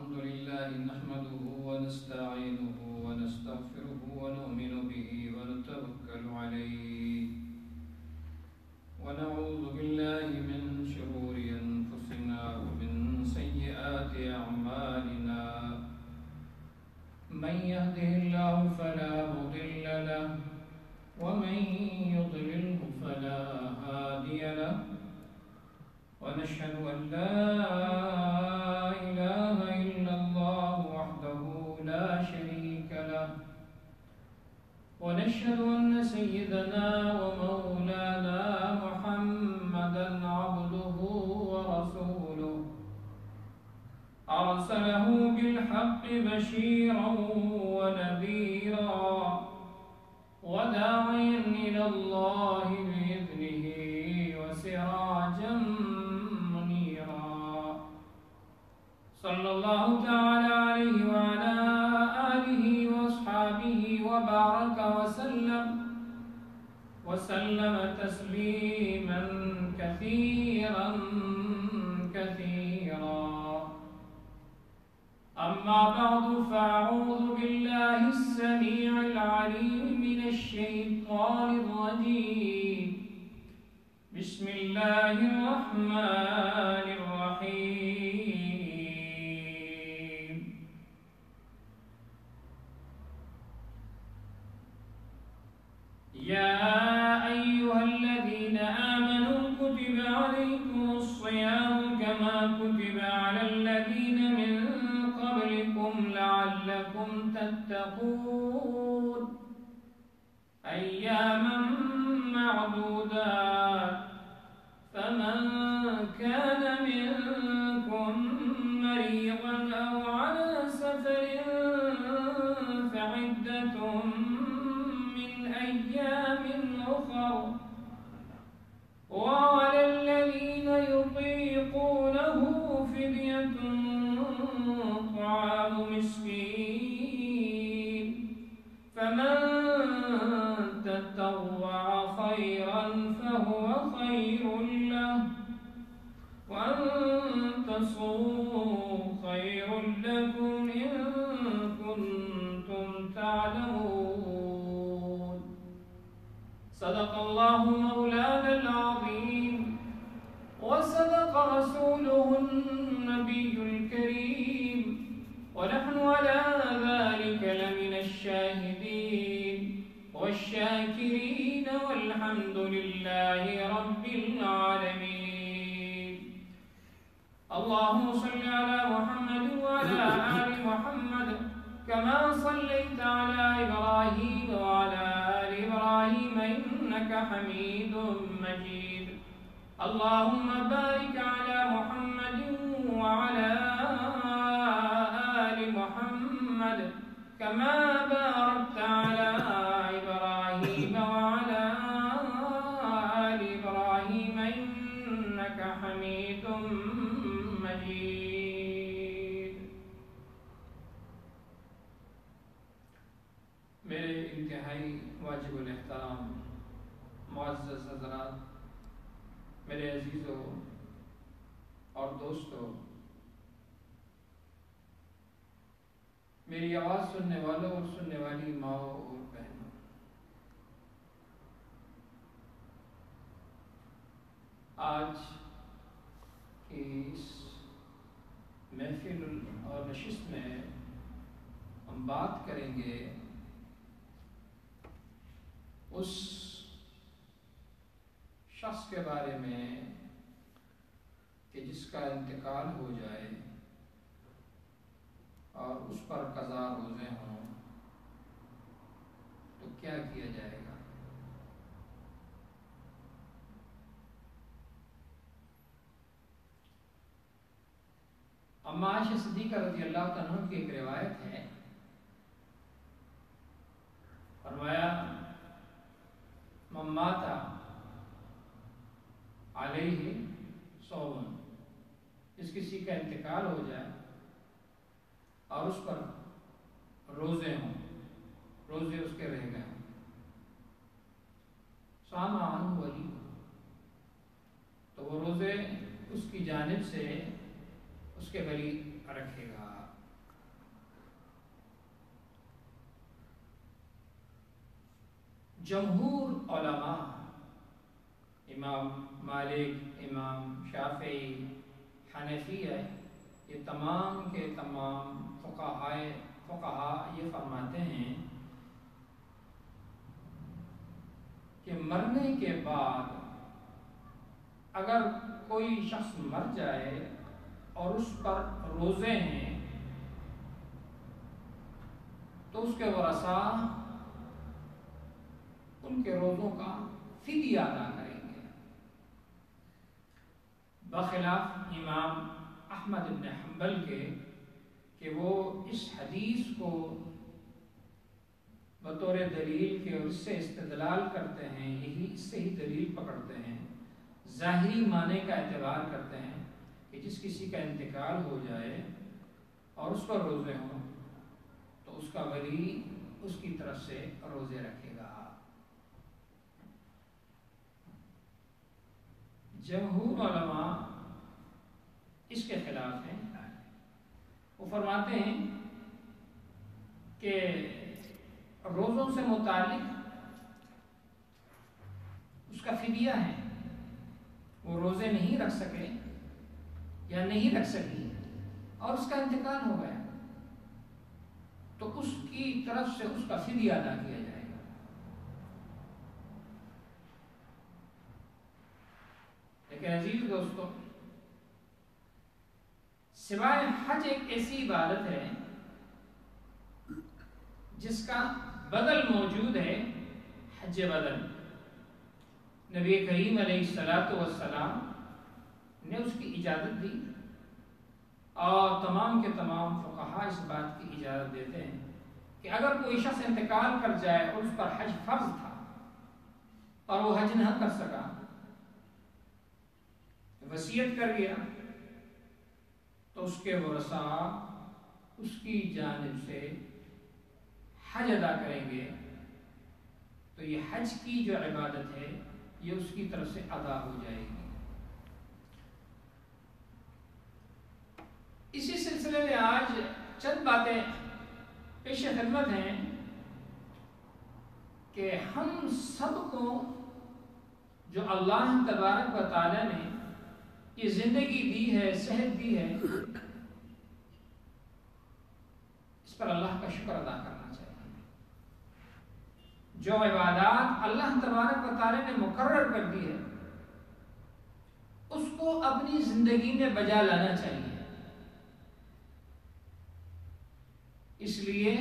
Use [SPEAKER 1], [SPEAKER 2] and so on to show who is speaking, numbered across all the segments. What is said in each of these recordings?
[SPEAKER 1] الحمد لله نحمده ونستعينه ونستغفره ونؤمن به ونتوكل عليه ونعوذ بالله من شرور أنفسنا ومن سيئات أعمالنا من يهده الله فلا مضل له ومن يضلله فلا هادي له ونشهد أن لا إله إلا الله وحده لا شريك له ونشهد أن سيدنا ومولانا محمدا عبده ورسوله أرسله بالحق بشيرا ونذيرا وداعيا إلى الله بإذنه وسراجا منيرا صلى الله تعالى عليه وعلى آله وأصحابه وبارك وسلم تسليما كثيرا كثيرا أما بعد فأعوذ بالله السميع العليم من الشيطان الرجيم بسم الله الرحمن الرحيم يا أيها الذين آمنوا كتب عليكم الصيام كما كتب على الذين من قبلكم لعلكم تتقون أياما معدودات فمن كان منكم مريضا أو على سفر فعدة من أيام أخر وعلى الذين يطيقونه فدية طعام مسكين فمن تطوع خيرا فهو خير له وأن تصوموا خير لكم إن كنتم تعلمون صدق الله مولانا العظيم وصدق رسوله النبي الكريم ونحن على ذلك لمن الشاهدين والشاكرين والحمد لله رب العالمين اللهم صل على محمد وعلى آل محمد كما صليت على إبراهيم وعلى آل إبراهيم إنك حميد مجيد اللهم بارك على محمد وعلى آل محمد كما باركت على إبراهيم وعلى آل إبراهيم إنك حميد مجيد میرے انتہائی واجب الاحترام معزز حضرات، میرے عزیزوں اور دوستوں، میری آواز سننے والوں اور سننے والی ماؤں اور بہنوں، آج کی اس محفل اور نشست میں ہم بات کریں گے اس شخص کے بارے میں کہ جس کا انتقال ہو جائے اور اس پر قضا روزے ہوں تو کیا کیا جائے گا۔ اما عائشہ صدیقہ رضی اللہ عنہ کی ایک روایت ہے، فرمایا من مات علیہ صوم، جس کسی کا انتقال ہو جائے اور اس پر روزے ہوں، روزے اس کے رہ گئے ہوں، صام عنہ ولی، تو وہ روزے اس کی جانب سے اس کے ولی رکھے گا۔ جمہور علماء، امام مالک، امام شافعی، حنفیہ، یہ تمام کے تمام فقہاء یہ فرماتے ہیں کہ مرنے کے بعد اگر کوئی شخص مر جائے اور اس پر روزے ہیں تو اس کے ورثاء ان کے روزوں کا فدیہ ادا کریں گے، بخلاف امام احمد بن حنبل کے کہ وہ اس حدیث کو بطور دلیل کے اور اس سے استدلال کرتے ہیں، اس سے ہی دلیل پکڑتے ہیں، ظاہری معنی کا اعتبار کرتے ہیں کہ جس کسی کا انتقال ہو جائے اور اس پر روزے ہوں تو اس کا ولی اس کی طرف سے روزے رکھے گا۔ جمہور علماء اس کے خلاف ہیں، وہ فرماتے ہیں کہ روزوں سے متعلق اس کا فدیہ ہے، وہ روزے نہیں رکھ سکے یا نہیں رکھ سکی اور اس کا انتقال ہو گیا تو اس کی طرف سے اس کا فدیہ ادا کیا جائے گا۔ لیکن عزیز دوستو، سوائے حج ایک ایسی عبادت ہے جس کا بدل موجود ہے، حج بدل۔ نبی کریم علیہ السلام نے اس کی اجازت دی اور تمام کے تمام فقہاء اس بات کی اجازت دیتے ہیں کہ اگر کوئی شخص انتقال کر جائے اور اس پر حج فرض تھا اور وہ حج نہ کر سکا، وصیت کر گیا، تو اس کے ورثاء اس کی جانب سے حج ادا کریں گے، تو یہ حج کی جو عبادت ہے یہ اس کی طرف سے ادا ہو جائے گی۔ اسی سلسلے میں آج چند باتیں پیش خدمت ہیں کہ ہم سب کو جو اللہ تبارک و تعالی نے یہ زندگی دی ہے، صحت دی ہے، اس پر اللہ کا شکر ادا کرنا چاہیے۔ جو عبادات اللہ تبارک و تعالی نے مقرر کر دی ہے اس کو اپنی زندگی میں بجا لانا چاہیے۔ اس لیے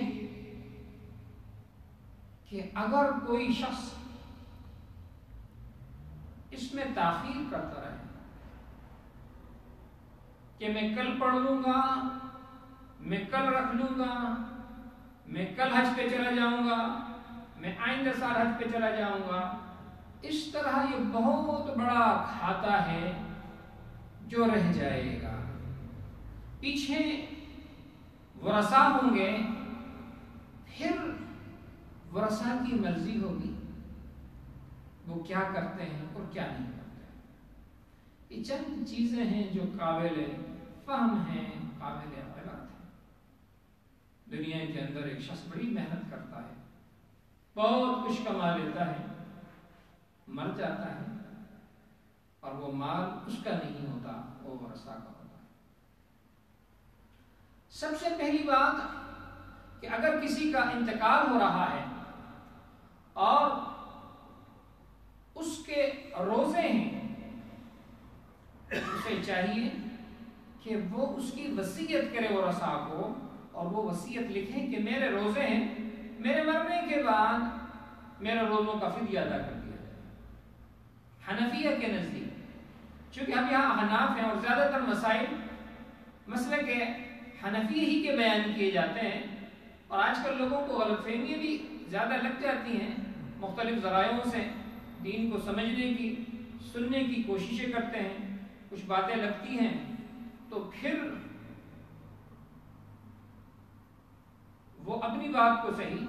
[SPEAKER 1] کہ اگر کوئی شخص اس میں تاخیر کرتا رہے کہ میں کل پڑھ لوں گا، میں کل رکھ لوں گا، میں کل حج پہ چلا جاؤں گا، میں آئندہ سال حج پہ چلا جاؤں گا، اس طرح یہ بہت بڑا کھاتا ہے جو رہ جائے گا۔ پیچھے ورثاء ہوں گے، پھر ورثاء کی مرضی ہوگی وہ کیا کرتے ہیں اور کیا نہیں کرتے ہیں۔ یہ چند چیزیں ہیں جو قابل فہم ہیں، قابل عبرت ہیں۔ دنیا کے اندر ایک شخص بڑی محنت کرتا ہے، بہت کچھ کما لیتا ہے، مر جاتا ہے اور وہ مال اس کا نہیں ہوتا، وہ ورثاء کا ہوتا ہے۔ سب سے پہلی بات کہ اگر کسی کا انتقال ہو رہا ہے اور اس کے روزے ہیں، اسے چاہیے کہ وہ اس کی وصیت کرے ورثاء کو، اور وہ وصیت لکھیں کہ میرے روزے ہیں، میرے مرنے کے بعد میرے روزوں کا فدیہ ادا کر دیا جائے۔ حنفیہ کے نزدیک، چونکہ ہم یہاں احناف ہیں اور زیادہ تر مسائل مسئلے کے حنفیہ ہی کے بیان کیے جاتے ہیں، اور آج کل لوگوں کو غلط فہمیاں بھی زیادہ لگ جاتی ہیں، مختلف ذرائعوں سے دین کو سمجھنے کی، سننے کی کوششیں کرتے ہیں، کچھ باتیں لگتی ہیں تو پھر وہ اپنی بات کو صحیح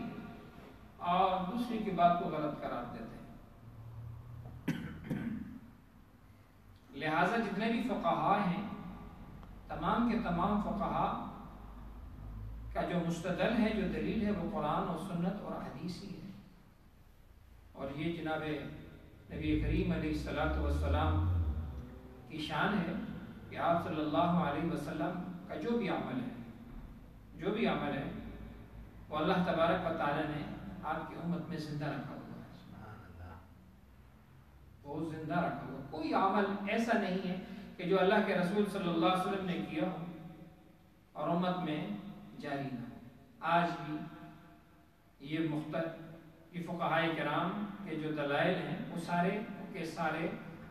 [SPEAKER 1] اور دوسرے کی بات کو غلط قرار دیتے ہیں۔ لہذا جتنے بھی فقہاء ہیں تمام کے تمام فقہا کا جو مستدل ہے، جو دلیل ہے، وہ قرآن اور سنت اور حدیث ہی ہے۔ اور یہ جناب نبی کریم علیہ الصلوۃ والسلام کی شان ہے کہ آپ صلی اللہ علیہ وسلم کا جو بھی عمل ہے وہ اللہ تبارک و تعالیٰ نے آپ کی امت میں زندہ رکھا ہوا ہے۔ وہ زندہ رکھا ہوا، کوئی عمل ایسا نہیں ہے کہ جو اللہ کے رسول صلی اللہ علیہ وسلم نے کیا ہو اور امت میں جاری نہ ہو۔ آج بھی یہ فقہائے کرام کے جو دلائل ہیں وہ سارے کے سارے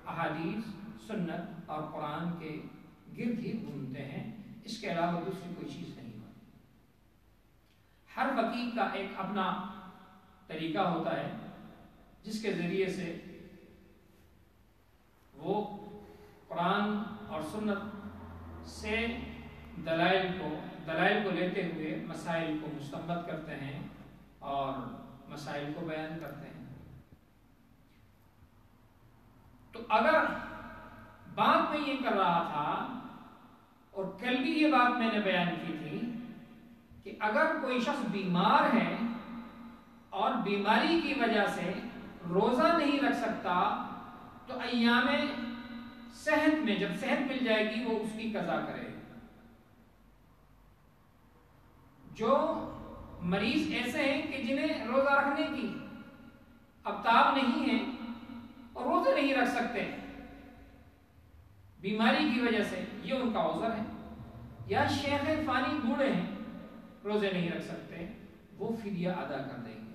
[SPEAKER 1] احادیث، سنت اور قرآن کے گرد ہی گھومتے ہیں، اس کے علاوہ دوسری کوئی چیز نہیں ہوتی۔ ہر فقیہ کا ایک اپنا طریقہ ہوتا ہے جس کے ذریعے سے وہ قرآن اور سنت سے دلائل کو لیتے ہوئے مسائل کو مستنبط کرتے ہیں اور مسائل کو بیان کرتے ہیں۔ تو اگر بات میں یہ کر رہا تھا، اور کل بھی یہ بات میں نے بیان کی تھی، کہ اگر کوئی شخص بیمار ہے اور بیماری کی وجہ سے روزہ نہیں رکھ سکتا تو ایام صحت میں جب صحت مل جائے گی وہ اس کی قضا کرے۔ جو مریض ایسے ہیں کہ جنہیں روزہ رکھنے کی اب تاب نہیں ہے اور روزے نہیں رکھ سکتے بیماری کی وجہ سے، یہ ان کا عذر ہے، یا شیخ فانی بوڑھے ہیں روزے نہیں رکھ سکتے، وہ فدیہ ادا کر دیں گے۔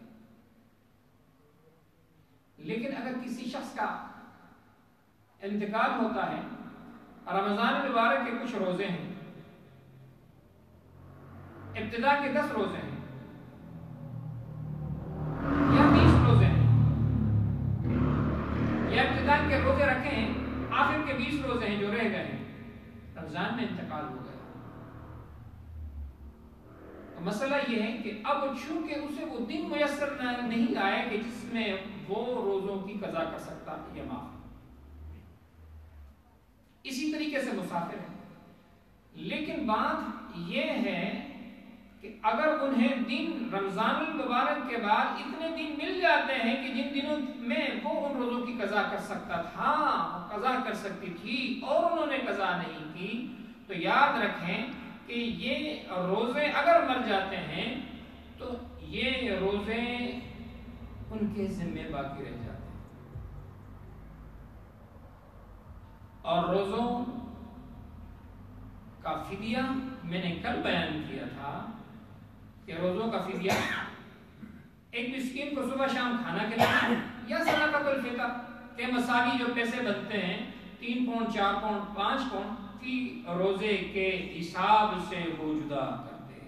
[SPEAKER 1] لیکن اگر کسی شخص کا انتقال ہوتا ہے، رمضان مبارک کے کچھ روزے ہیں، ابتدا کے 10 روزے ہیں یا 20 روزے ہیں، یا ابتدا کے روزے رکھے ہیں، آخر کے 20 روزے ہیں جو رہ گئے ہیں، رمضان میں انتقال ہو گیا۔ تو مسئلہ یہ ہے کہ اب چونکہ اسے وہ دن میسر نہیں آئے کہ جس میں وہ روزوں کی قضا کر سکتا یا معاف۔ اسی طریقے سے مسافر ہے، لیکن بات یہ ہے کہ اگر انہیں دن رمضان المبارک کے بعد اتنے دن مل جاتے ہیں کہ جن دنوں میں وہ ان روزوں کی قضا کر سکتا تھا، قضا کر سکتی تھی، اور انہوں نے قضا نہیں کی، تو یاد رکھیں کہ یہ روزے اگر مر جاتے ہیں تو یہ روزے ان کے ذمہ باقی رہ جاتے ہیں۔ اور روزوں کا فدیہ میں نے کل بیان کیا تھا کہ روزوں کا فدیہ ایک مسکین کو صبح شام کھانا کھلانا، یا صدقۃ الفطر کے مساوی جو پیسے بنتے ہیں 3 پاؤنڈ 4 پاؤنڈ 5 پاؤنڈ فی روزے کے حساب سے وہ جدا کر دے۔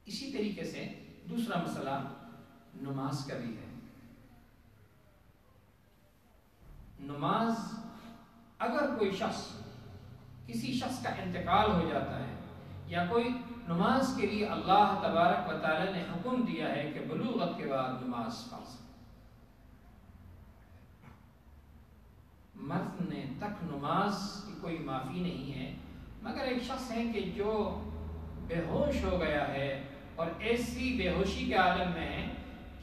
[SPEAKER 1] اسی طریقے سے دوسرا مسئلہ نماز کا بھی ہے۔ نماز اگر کوئی شخص کسی شخص کا انتقال ہو جاتا ہے یا کوئی نماز کے لیے اللہ تبارک و تعالی نے حکم دیا ہے کہ بلوغت کے بعد نماز فرض، مرد نے تک نماز کی کوئی معافی نہیں ہے، مگر ایک شخص ہے کہ جو بے ہوش ہو گیا ہے اور ایسی بے ہوشی کے عالم میں ہے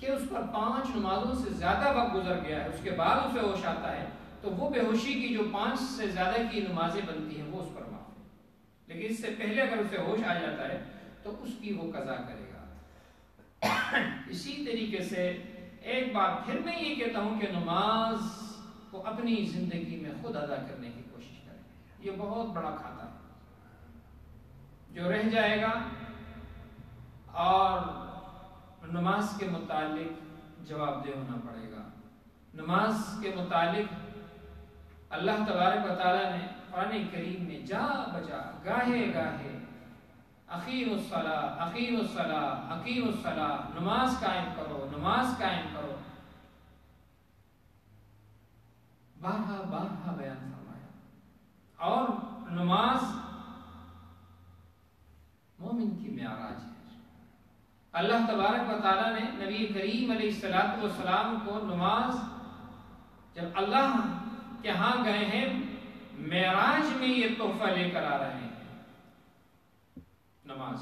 [SPEAKER 1] کہ اس پر 5 نمازوں سے زیادہ وقت گزر گیا ہے، اس کے بعد اسے ہوش آتا ہے، تو وہ بے ہوشی کی جو 5 سے زیادہ کی نمازیں بنتی ہیں وہ اس پر معاف ہے۔ لیکن اس سے پہلے اگر اسے ہوش آ جاتا ہے تو اس کی وہ قضا کرے گا۔ اسی طریقے سے ایک بار پھر میں یہ کہتا ہوں کہ نماز کو اپنی زندگی میں خود ادا کرنے کی کوشش کریں، یہ بہت بڑا کھاتا ہے جو رہ جائے گا، اور نماز کے متعلق جواب دہ ہونا پڑے گا۔ نماز کے متعلق اللہ تبارک و تعالیٰ نے قرآن کریم میں جا بجا گاہے گاہے اقیموا الصلاۃ اقیموا الصلاۃ اقیموا الصلاۃ، نماز قائم کرو، نماز قائم کرو، بارہا بارہا بیان فرمایا۔ اور نماز مومن کی معراج ہے۔ اللہ تبارک و تعالیٰ نے نبی کریم علیہ الصلوۃ والسلام کو نماز جب اللہ کے ہاں گئے ہیں معراج میں یہ تحفہ لے کر آ رہے ہیں، نماز۔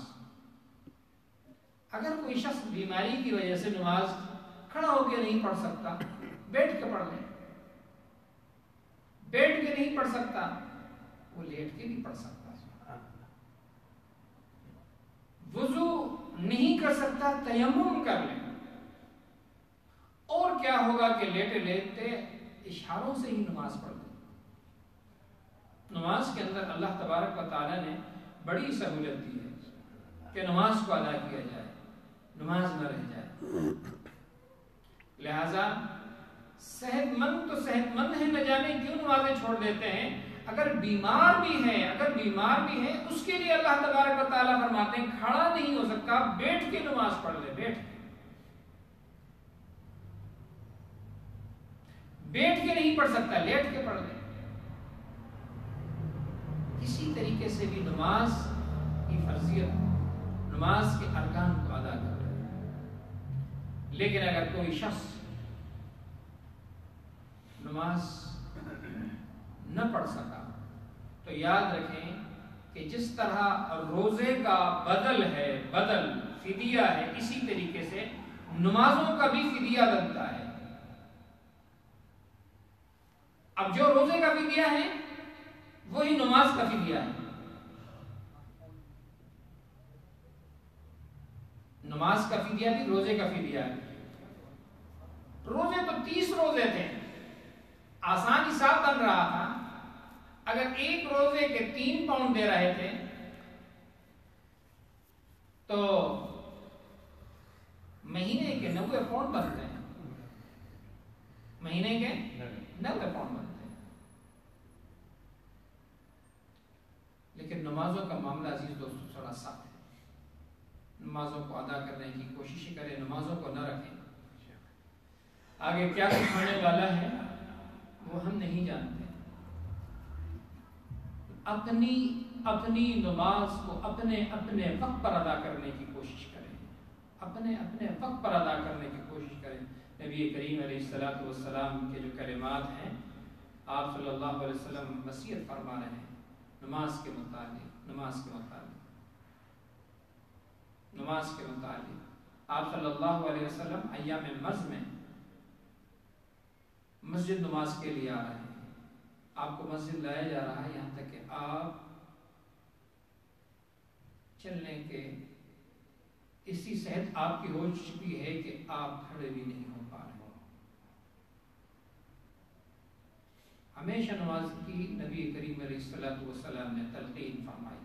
[SPEAKER 1] اگر کوئی شخص بیماری کی وجہ سے نماز کھڑا ہو کے نہیں پڑھ سکتا، بیٹھ کے پڑھ لے۔ بیٹھ کے نہیں پڑھ سکتا، وہ لیٹ کے نہیں پڑھ سکتا۔ وضو نہیں کر سکتا، تیمم کر لے۔ اور کیا ہوگا کہ لیٹے لیٹے اشاروں سے ہی نماز پڑھ لے۔ نماز کے اندر اللہ تبارک و تعالیٰ نے بڑی سہولت دی ہے کہ نماز کو ادا کیا جائے، نماز نہ رہ جائے۔ لہذا صحت مند تو صحت مند ہے، نہ جانے کیوں نمازیں چھوڑ دیتے ہیں۔ اگر بیمار بھی ہے اس کے لیے اللہ تبارک و تعالیٰ فرماتے ہیں کھڑا نہیں ہو سکتا، بیٹھ کے نماز پڑھ لے۔ بیٹھ کے نہیں پڑھ سکتا، لیٹ کے پڑھ لے۔ اسی طریقے سے بھی نماز کی فرضیت، نماز کے ارکان کو ادا کر لے۔ لیکن اگر کوئی شخص نماز نہ پڑھ سکا تو یاد رکھیں کہ جس طرح روزے کا بدل فدیہ ہے، اسی طریقے سے نمازوں کا بھی فدیہ بنتا ہے۔ اب جو روزے کا فدیہ ہے وہی نماز کا فدیہ ہے۔ نماز کا فدیہ بھی روزے کا فدیہ ہے۔ روزے تو 30 روزے تھے، آسان حساب بن رہا تھا۔ اگر ایک روزے کے 3 پاؤنڈ دے رہے تھے تو مہینے کے 90 پاؤنڈ بنتے ہیں، مہینے کے 90 پاؤنڈ بنتے ہیں۔ لیکن نمازوں کا معاملہ عزیز دوستوں تھوڑا سخت ہے۔ نمازوں کو ادا کرنے کی کوشش کریں، نمازوں کو نہ رکھیں۔ آگے کیا سکھانے والا ہے وہ ہم نہیں جانتے۔ اپنی نماز کو اپنے وقت پر ادا کرنے کی کوشش کریں، اپنے وقت پر ادا کرنے کی کوشش کریں۔ نبی کریم علیہ الصلوۃ والسلام کے جو کلمات ہیں، آپ صلی اللہ علیہ وسلم وصیت فرما رہے ہیں نماز کے متعلق۔ آپ صلی اللہ علیہ وسلم ایام مرض میں مسجد نماز کے لیے آ رہے ہیں، آپ کو مسجد لایا جا رہا ہے، یہاں تک کہ آپ چلنے کے اسی صحت آپ کی ہو چکی ہے کہ آپ کھڑے بھی نہیں ہو پا رہے۔ ہمیشہ نماز کی نبی کریم علیہ الصلوۃ والسلام نے تلقین فرمائی۔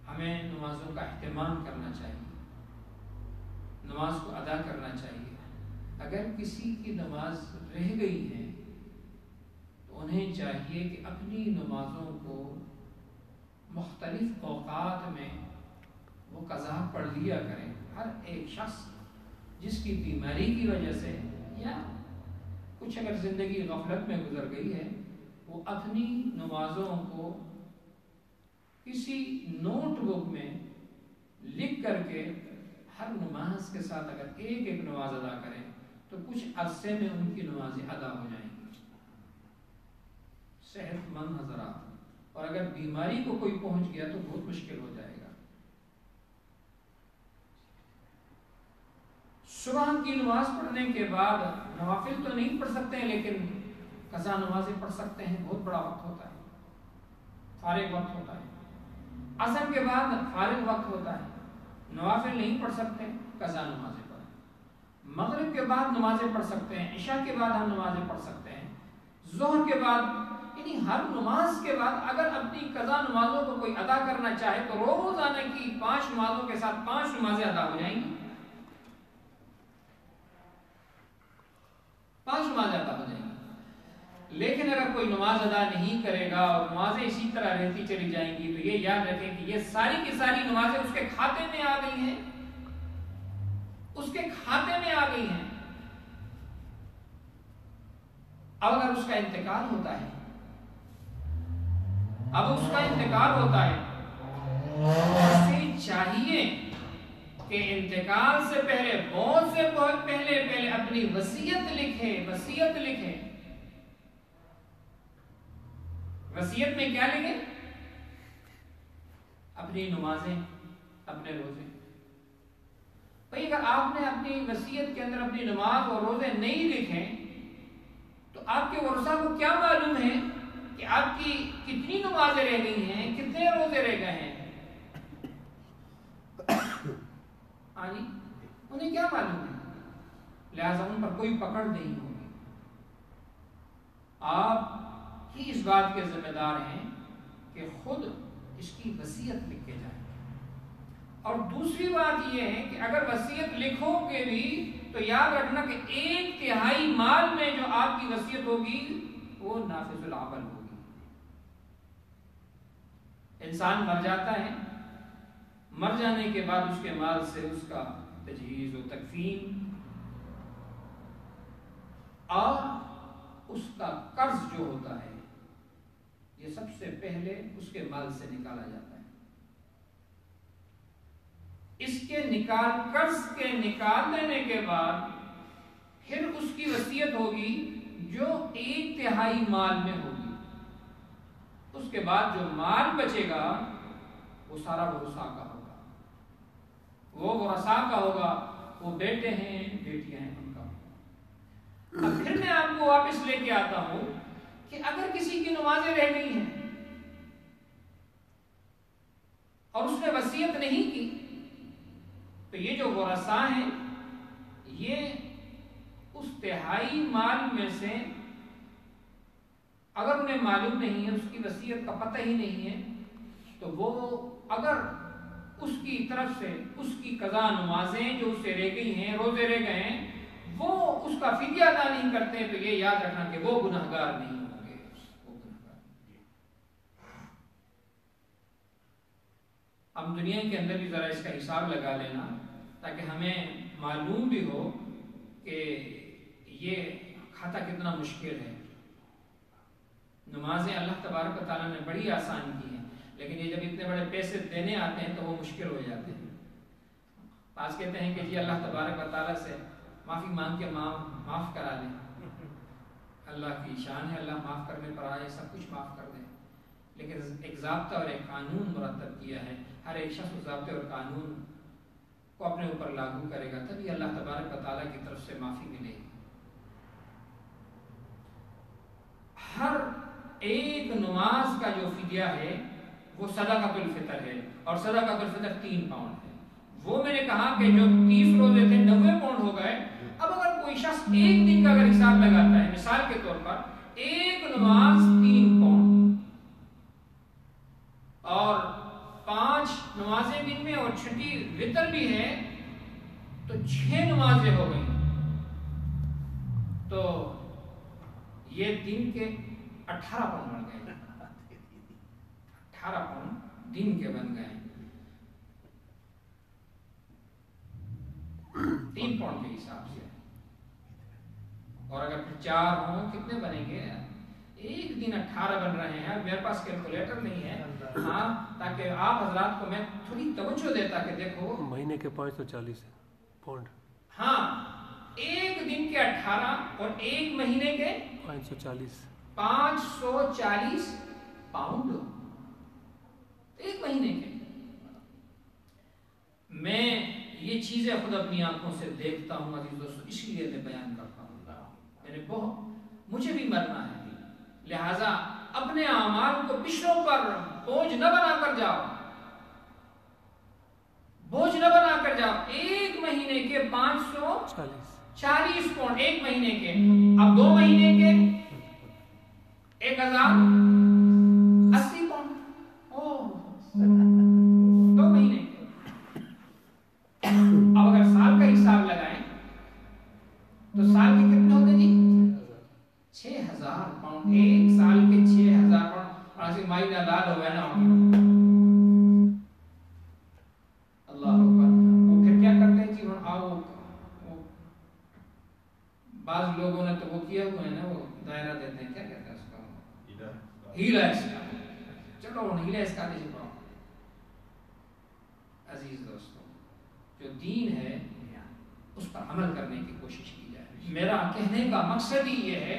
[SPEAKER 1] ہمیں نمازوں کا اہتمام کرنا چاہیے، نماز کو ادا کرنا چاہیے۔ اگر کسی کی نماز رہ گئی ہے تو انہیں چاہیے کہ اپنی نمازوں کو مختلف اوقات میں وہ قضا پڑھ لیا کریں۔ ہر ایک شخص جس کی بیماری کی وجہ سے یا کچھ اگر زندگی غفلت میں گزر گئی ہے، وہ اپنی نمازوں کو کسی نوٹ بک میں لکھ کر کے ہر نماز کے ساتھ اگر ایک نماز ادا کریں تو کچھ عرصے میں ان کی نمازیں ادا ہو جائیں گی۔ صحت مند حضرات، اور اگر بیماری کو کوئی پہنچ گیا تو بہت مشکل ہو جائے گا۔ صبح کی نماز پڑھنے کے بعد نوافل تو نہیں پڑھ سکتے ہیں، لیکن قضا نمازیں پڑھ سکتے ہیں۔ بہت بڑا وقت ہوتا ہے، فارغ وقت ہوتا ہے۔ عصر کے بعد فارغ وقت ہوتا ہے، نوافل نہیں پڑھ سکتے، قضا نمازیں پڑھیں۔ مغرب کے بعد نمازیں پڑھ سکتے ہیں، عشاء کے بعد ہم نمازیں پڑھ سکتے ہیں، ظہر کے بعد، یعنی ہر نماز کے بعد اگر اپنی قضا نمازوں کو کوئی ادا کرنا چاہے تو روزانہ کی 5 نمازوں کے ساتھ 5 نمازیں ادا ہو جائیں گی، 5 نمازیں ادا ہو جائیں گی۔ لیکن اگر کوئی نماز ادا نہیں کرے گا اور نمازیں اسی طرح رہتی چلی جائیں گی تو یہ یاد رکھیں کہ یہ ساری کی ساری نمازیں اس کے کھاتے میں آ گئی ہیں، اس کے کھاتے میں آ گئی ہیں۔ اب اگر اس کا انتقال ہوتا ہے، اسے چاہیے کہ انتقال سے پہلے، موت سے بہت پہلے اپنی وصیت لکھے۔ وصیت میں کیا لکھیں؟ اپنی نمازیں، اپنے روزے۔ بھئی اگر آپ نے اپنی وصیت کے اندر اپنی نماز اور روزے نہیں لکھے تو آپ کے ورثہ کو کیا معلوم ہے کہ آپ کی کتنی نمازیں رہ گئی ہیں، کتنے روزے رہ گئے ہیں؟ ہاں جی، انہیں کیا معلوم ہے؟ لہٰذا ان پر کوئی پکڑ نہیں ہوگی۔ آپ ہی اس بات کے ذمہ دار ہیں کہ خود اس کی وصیت لکھ کے جائیں۔ اور دوسری بات یہ ہے کہ اگر وصیت لکھو گے بھی تو یاد رکھنا کہ 1/3 مال میں جو آپ کی وصیت ہوگی وہ نافذ العمل ہوگی۔ انسان مر جاتا ہے، مر جانے کے بعد اس کے مال سے اس کا تجہیز و تکفین اور اس کا قرض جو ہوتا ہے یہ سب سے پہلے اس کے مال سے نکالا جاتا ہے۔ اس کے قرض کے نکال دینے کے بعد پھر اس کی وصیت ہوگی جو 1/3 مال میں ہوگی۔ اس کے بعد جو مال بچے گا وہ سارا ورثاء کا ہوگا، وہ ورثاء کا ہوگا، وہ بیٹے ہیں، بیٹیاں ہیں، ان کا۔ اب پھر میں آپ کو واپس لے کے آتا ہوں کہ اگر کسی کی نمازیں رہ گئی ہیں اور اس نے وصیت نہیں کی تو یہ جو ورثاء ہیں یہ اس 1/3 مال میں سے اگر انہیں معلوم نہیں ہے، اس کی وصیت کا پتہ ہی نہیں ہے، تو وہ اگر اس کی طرف سے اس کی قضا نمازیں جو اس سے رہ گئی ہیں، روزے رہ گئے ہیں، وہ اس کا فدیہ ادا نہیں کرتے تو یہ یاد رکھنا کہ وہ گنہگار نہیں ہوں گے، وہ گنہگار۔ ہم دنیا کے اندر بھی ذرا اس کا حساب لگا لینا تاکہ ہمیں معلوم بھی ہو کہ یہ کھاتا کتنا مشکل ہے۔ نمازیں اللہ تبارک و تعالیٰ نے بڑی آسان کی ہیں، لیکن یہ جب اتنے بڑے پیسے دینے آتے ہیں تو وہ مشکل ہو جاتے ہیں۔ بعض کہتے ہیں کہ جی اللہ تبارک و تعالیٰ سے معافی مانگ کے معاف کرا دیں، اللہ کی شان ہے، اللہ معاف کرنے پر آئے، سب کچھ معاف کر دیں، لیکن ایک ضابطہ اور ایک قانون مرتب کیا ہے۔ ہر ایک شخص اس ضابطے اور قانون کو اپنے اوپر لاگو کرے گا تبھی اللہ تبارک و تعالیٰ کی طرف سے معافی ملے گی۔ ہر ایک نماز کا جو فدیہ ہے وہ صدقۃ الفطر ہے، اور صدقۃ الفطر 3 پاؤنڈ ہے۔ وہ میں نے کہا کہ جو 30 روزے تھے 90 پاؤنڈ ہو گئے۔ اب اگر کوئی شخص ایک دن کا اگر حساب لگاتا ہے، مثال کے طور پر ایک نماز 3 پاؤنڈ اور 5 نمازیں دن میں اور 6ٹی وتر بھی ہے تو 6 نمازیں ہو گئی، تو یہ دن کے 18 پاؤنڈ بن گئے، 18 پاؤنڈ دن کے بن گئے، 3 پاؤنڈ کے حساب سے۔ اور اگر پھر 4 ہوں کتنے بنیں گے؟ ایک دن 18 بن رہے ہیں۔ میرے پاس کیلکولیٹر نہیں ہے، ہاں، تاکہ آپ حضرات کو میں تھوڑی توجہ دیتا کہ دیکھو
[SPEAKER 2] مہینے کے 540 پاؤنڈ،
[SPEAKER 1] ہاں، ایک دن کے 18 اور ایک مہینے کے 540 پاؤنڈ، ایک مہینے کے۔ میں یہ چیزیں خود اپنی آنکھوں سے دیکھتا ہوں عزیز دوستو، اس لیے میں بیان کرتا ہوں۔ مجھے بھی مرنا ہے، لہذا اپنے اعمال کو پچھلوں پر بوجھ نہ بنا کر جاؤ، بوجھ نہ بنا کر جاؤ۔ ایک مہینے کے 540 پاؤنڈ ایک مہینے کے، اب 2 مہینے کے 1080 پاؤنڈ، 2 مہینے کے۔ اب اگر سال کا حساب لگائیں تو سال کے کتنے ہوتے جی؟ 6000 پاؤنڈ، ایک سال کے 6000 پاؤنڈ، اور ایسی مائی نادال ہو گئے نا اللہ اکبر۔ وہ پھر کیا کرتے ہیں جی؟ آؤ، بعض لوگوں نے تو وہ کیا ہوا ہے نا، وہ دائرہ دیتے ہیں، کیا کہتے ہیں اس کا؟ ہیلا اسکا۔ چلو ہیلا اسکا نہیں پڑھو۔ عزیز دوستو، جو دین ہے اس پر عمل کرنے کی کوشش کی جائے۔ میرا کہنے کا مقصد ہی یہ ہے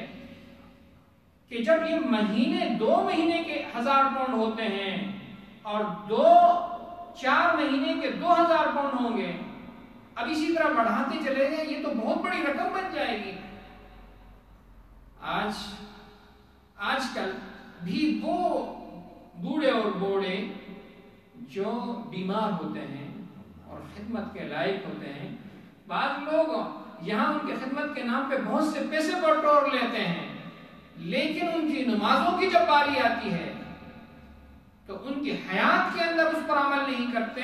[SPEAKER 1] کہ جب یہ مہینے 2 مہینے کے 1000 پاؤنڈ ہوتے ہیں اور 4 مہینے کے 2000 پاؤنڈ ہوں گے. اب اسی طرح بڑھاتے چلے گئے, یہ تو بہت بڑی رقم بن جائے گی. آج کل بھی وہ بوڑھے اور بوڑھے جو بیمار ہوتے ہیں اور خدمت کے لائق ہوتے ہیں, بعض لوگ یہاں ان کی خدمت کے نام پہ بہت سے پیسے بٹور لیتے ہیں, لیکن ان کی نمازوں کی جب باری آتی ہے تو ان کی حیات کے اندر اس پر عمل نہیں کرتے.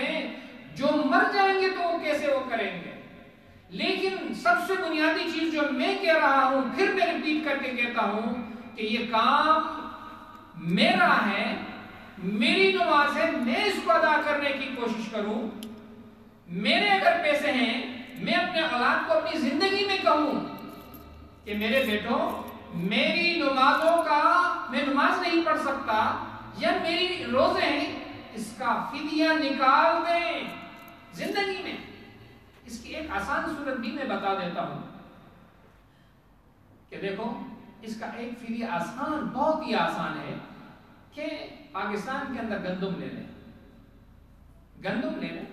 [SPEAKER 1] جو مر جائیں گے تو وہ کیسے وہ کریں گے. لیکن سب سے بنیادی چیز جو میں کہہ رہا ہوں, پھر میں ریپیٹ کر کے کہتا ہوں کہ یہ کام میرا ہے, میری نماز ہے, میں اس کو ادا کرنے کی کوشش کروں. میرے اگر پیسے ہیں, میں اپنے اولاد کو اپنی زندگی میں کہوں کہ میرے بیٹوں, میری نمازوں کا میں نماز نہیں پڑھ سکتا یا میری روزے ہیں, اس کا فدیہ نکال دیں زندگی میں. اس کی ایک آسان صورت بھی میں بتا دیتا ہوں کہ دیکھو, اس کا ایک فدیہ آسان, بہت ہی آسان ہے کہ پاکستان کے اندر گندم لے لیں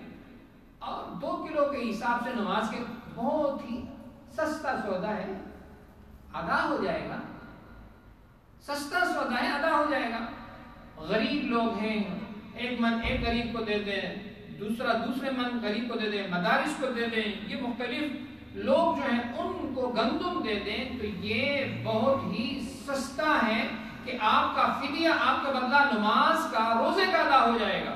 [SPEAKER 1] اور 2 کلو کے حساب سے نماز کے بہت ہی سستا سودا ہے, ادا ہو جائے گا. سستا سودا ہے, ادا ہو جائے گا. غریب لوگ ہیں, ایک من ایک غریب کو دے دیں, دوسرے من غریب کو دے دیں, مدارس کو دے دیں, یہ مختلف لوگ جو ہیں ان کو گندم دے دیں, تو یہ بہت ہی سستا ہے کہ آپ کا فدیہ, آپ کا بدلہ نماز کا, روزے کا ادا ہو جائے گا.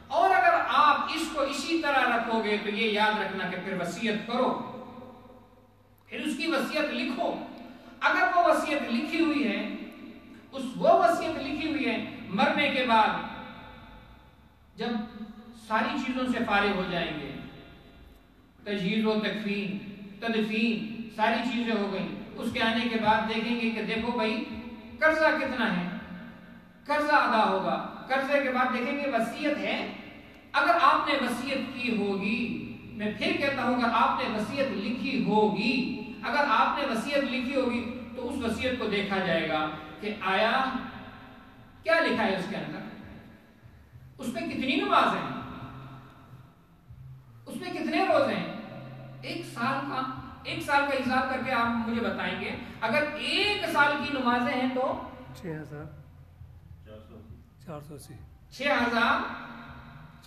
[SPEAKER 1] اور اگر آپ اس کو اسی طرح رکھو گے تو یہ یاد رکھنا کہ پھر وصیت کرو, پھر اس کی وصیت لکھو. اگر وہ وصیت لکھی ہوئی ہے, وہ وصیت لکھی ہوئی ہے, مرنے کے بعد جب ساری چیزوں سے فارغ ہو جائیں گے, تجہیز و تکفین, تدفین, ساری چیزیں ہو گئیں, اس کے آنے کے بعد دیکھیں گے کہ دیکھو بھائی قرضہ کتنا ہے, قرضہ ادا ہوگا. قرضے کے بعد دیکھیں گے وصیت ہے. اگر آپ نے وصیت کی ہوگی, میں پھر کہتا ہوں اگر آپ نے وصیت لکھی ہوگی, اگر آپ نے وصیت لکھی ہوگی تو اس وصیت کو دیکھا جائے گا کہ آیا کیا لکھا ہے اس کے اندر, اس میں کتنی نماز ہیں, اس میں کتنے روزے ہیں. ایک سال کا حساب کر کے آپ مجھے بتائیں گے, اگر 1 سال کی نمازیں ہیں تو
[SPEAKER 2] 6480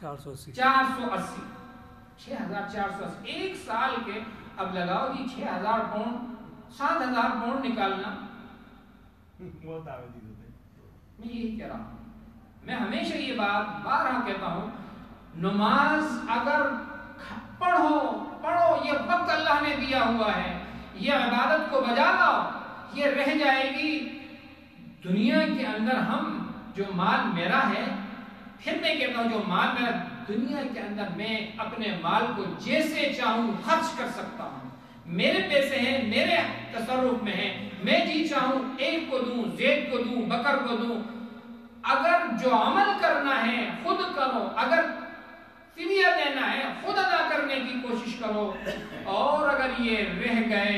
[SPEAKER 1] 6480 ایک سال کے. اب لگاؤ جی 6000 پاؤنڈ 7000 پاؤنڈ نکالنا. میں یہی کہہ رہا ہوں, میں ہمیشہ یہ بات بارہا کہتا ہوں, نماز اگر پڑھو, یہ وقت اللہ نے دیا ہوا ہے, یہ عبادت کو بجا لاؤ, یہ رہ جائے گی دنیا کے اندر. ہم جو مال میرا ہے, پھر میں کہتا ہوں جو مال میرا دنیا کے اندر, میں اپنے مال کو جیسے چاہوں خرچ کر سکتا ہوں. میرے پیسے ہیں, میرے تصرف میں ہیں, میں جی چاہوں ایک کو دوں, زید کو دوں, بکر کو دوں. اگر جو عمل کرنا ہے خود کرو, اگر فدیہ دینا ہے خود ادا کرنے کی کوشش کرو. اور اگر یہ رہ گئے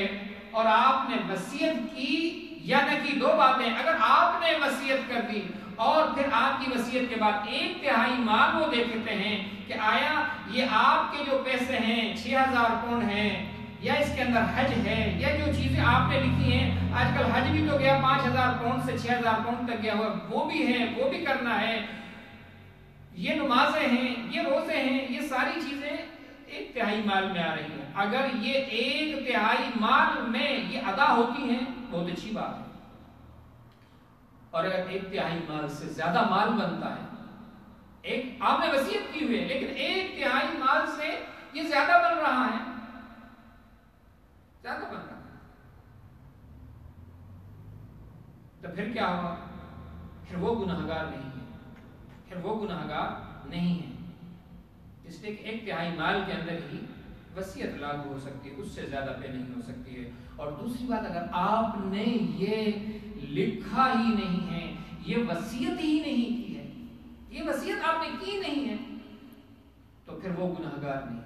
[SPEAKER 1] اور آپ نے وصیت کی یا نہ کی, 2 باتیں, اگر آپ نے وصیت کر دی اور پھر آپ کی وصیت کے بعد 1/3 مال وہ دیکھتے ہیں کہ آیا یہ آپ کے جو پیسے ہیں 6000 پاؤنڈ ہیں, یا اس کے اندر حج ہے, یا جو چیزیں آپ نے لکھی ہیں, آج کل حج بھی تو گیا 5000 پاؤنڈ سے 6000 پاؤنڈ تک گیا ہوا, وہ بھی ہے, وہ بھی کرنا ہے. یہ نمازیں ہیں, یہ روزے ہیں, یہ ساری چیزیں 1/3 مال میں آ رہی ہیں. اگر یہ 1/3 مال میں یہ ادا ہوتی ہیں بہت اچھی بات ہے. اور اگر 1/3 مال سے زیادہ مال بنتا ہے, آپ نے وصیت کی ہوئی ہے لیکن 1/3 مال سے یہ زیادہ بن رہا ہے, زیادہ بن رہا ہے, تو پھر کیا ہوگا؟ پھر وہ گناہگار نہیں ہے, پھر وہ گناہگار نہیں ہے. اس لیے کہ 1/3 مال کے اندر ہی وصیت لاگو ہو سکتی ہے, اس سے زیادہ پہ نہیں ہو سکتی ہے. اور دوسری بات, اگر آپ نے یہ لکھا ہی نہیں ہے, یہ وصیت ہی نہیں کی ہے, یہ وصیت آپ نے کی نہیں ہے, تو پھر وہ گناہگار نہیں ہے,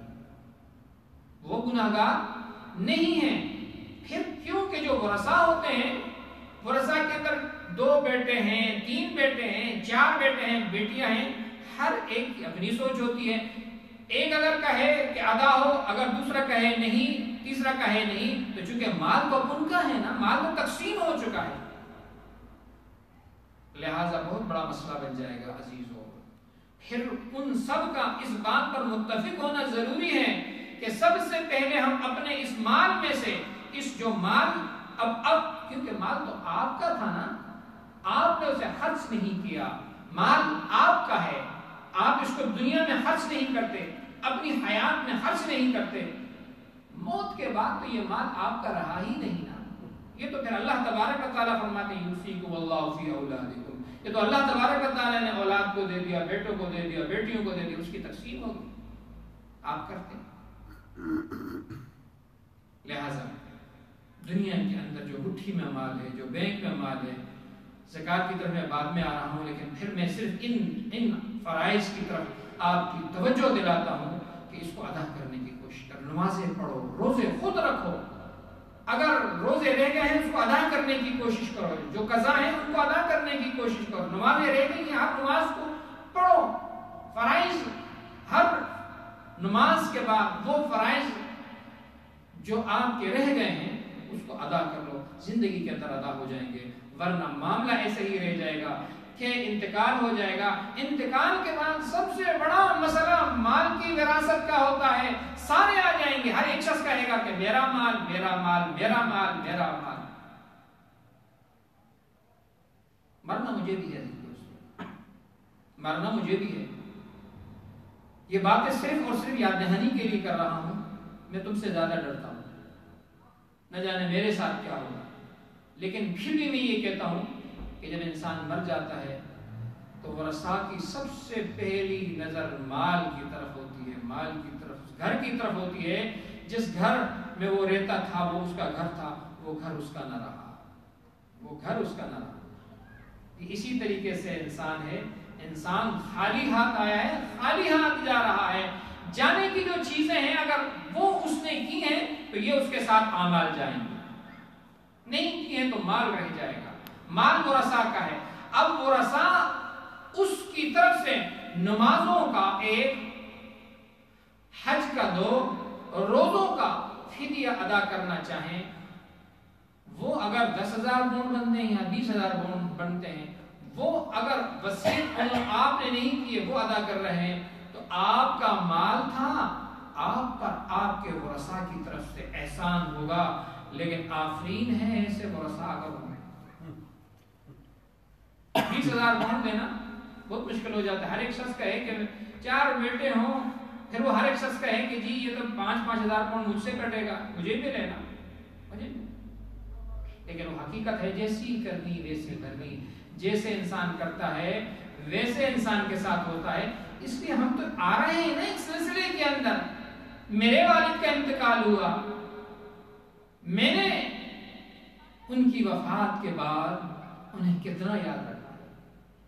[SPEAKER 1] وہ گناہگار نہیں ہے. پھر کیونکہ جو ورثاء ہوتے ہیں, ورثاء کے اندر 2 بیٹے ہیں, 3 بیٹے ہیں, 4 بیٹے ہیں بیٹیاں ہیں، ہر ایک کی اپنی سوچ ہوتی ہے. ایک اگر کہے کہ ادا ہو، اگر دوسرا کہے نہیں، تیسرا کہے نہیں، تو چونکہ مال تو ان کا ہے نا، مال تو تقسیم ہو چکا ہے، لہذا بہت بڑا مسئلہ بن جائے گا عزیزو. پھر ان سب کا اس بات پر متفق ہونا ضروری ہے کہ سب سے پہلے ہم اپنے اس مال میں سے، اس جو مال اب کیونکہ مال تو آپ کا تھا نا، آپ نے اسے خرچ نہیں کیا، مال آپ کا ہے، آپ اس کو دنیا میں خرچ نہیں کرتے، اپنی حیات میں خرچ نہیں کرتے، موت کے بعد تو یہ مال آپ کا رہا ہی نہیں نا. یہ تو پھر اللہ تبارک و تعالیٰ فرماتے ہیں یوصیکم اللہ فی اولادکم، یہ تو اللہ تبارک و تعالیٰ نے اولاد کو دے دیا، بیٹوں کو دے دیا، بیٹیوں کو دے دیا، اس کی تقسیم ہوگی، آپ کرتے ہیں. لہذا دنیا کے اندر جو گٹھی میں مال ہے، جو بینک میں مال ہے، زکوٰۃ کی طرف میں بعد میں آ رہا ہوں، لیکن پھر میں صرف ان فرائض کی طرف آپ کی توجہ دلاتا ہوں کہ اس کو ادا کرنے کی کوشش کرو. نمازیں پڑھو، روزے خود رکھو، اگر روزے رہ گئے ہیں اس کو ادا کرنے کی کوشش کرو، جو قضا ہیں ان کو ادا کرنے کی کوشش کرو. نمازیں رہ گئی ہیں، ہر نماز کو پڑھو. فرائض ہر نماز کے بعد وہ فرائض جو آپ کے رہ گئے ہیں اس کو ادا کر لو، زندگی کے اندر ادا ہو جائیں گے. ورنہ معاملہ ایسے ہی رہ جائے گا کہ انتقال ہو جائے گا. انتقال کے بعد سب سے بڑا مسئلہ مال کی وراثت کا ہوتا ہے. سارے آ جائیں گے، ہر ایک شخص کہے گا کہ میرا مال میرا مال میرا مال میرا مال. مرنا مجھے بھی ہے دوستو، مرنا مجھے بھی ہے. یہ باتیں صرف اور صرف یاد دہانی کے لیے کر رہا ہوں. میں تم سے زیادہ ڈرتا ہوں، نہ جانے میرے ساتھ کیا ہوگا. لیکن پھر بھی میں یہ کہتا ہوں کہ جب انسان مر جاتا ہے تو ورثاء کی سب سے پہلی نظر مال کی طرف ہوتی ہے، مال کی طرف، گھر کی طرف ہوتی ہے. جس گھر میں وہ رہتا تھا وہ اس کا گھر تھا، وہ گھر اس کا نہ رہا، وہ گھر اس کا نہ رہا. اسی طریقے سے انسان ہے، انسان خالی ہاتھ آیا ہے، خالی ہاتھ جا رہا ہے. جانے کی جو چیزیں ہیں اگر وہ اس نے کی ہیں تو یہ اس کے ساتھ اعمال جائیں گے، نہیں کی ہیں تو مال رہ جائے گا. مال ورثاء کا ہے. اب ورثاء اس کی طرف سے نمازوں کا ایک، حج کا 2، روزوں کا فدیہ ادا کرنا چاہیں، وہ اگر 10,000 بونڈ بنتے ہیں یا 20,000 بونڈ بنتے ہیں، وہ اگر وصیت آپ نے نہیں کی ہے وہ ادا کر رہے ہیں تو آپ کا مال تھا، آپ پر آپ کے ورثاء کی طرف سے احسان ہوگا. لیکن آفرین ہیں ایسے ورثاء اگر ہوں 20,000 بونڈ دینا بہت مشکل ہو جاتا ہے. ہر ایک شخص کہے کہ 4 بیٹے ہوں، پھر وہ ہر ایک شخص کہے کہ جی یہ تو 5,000 پاؤنڈ مجھ سے کٹے گا، مجھے بھی لینا، مجھے بھی. لیکن وہ حقیقت ہے جیسی کرنی ویسی کرنی، جیسے انسان کرتا ہے ویسے انسان کے ساتھ ہوتا ہے. اس لیے ہم تو آ رہے ہیں نا ایک سلسلے کے اندر. میرے والد کا انتقال ہوا، میں نے ان کی وفات کے بعد انہیں کتنا یاد رکھا،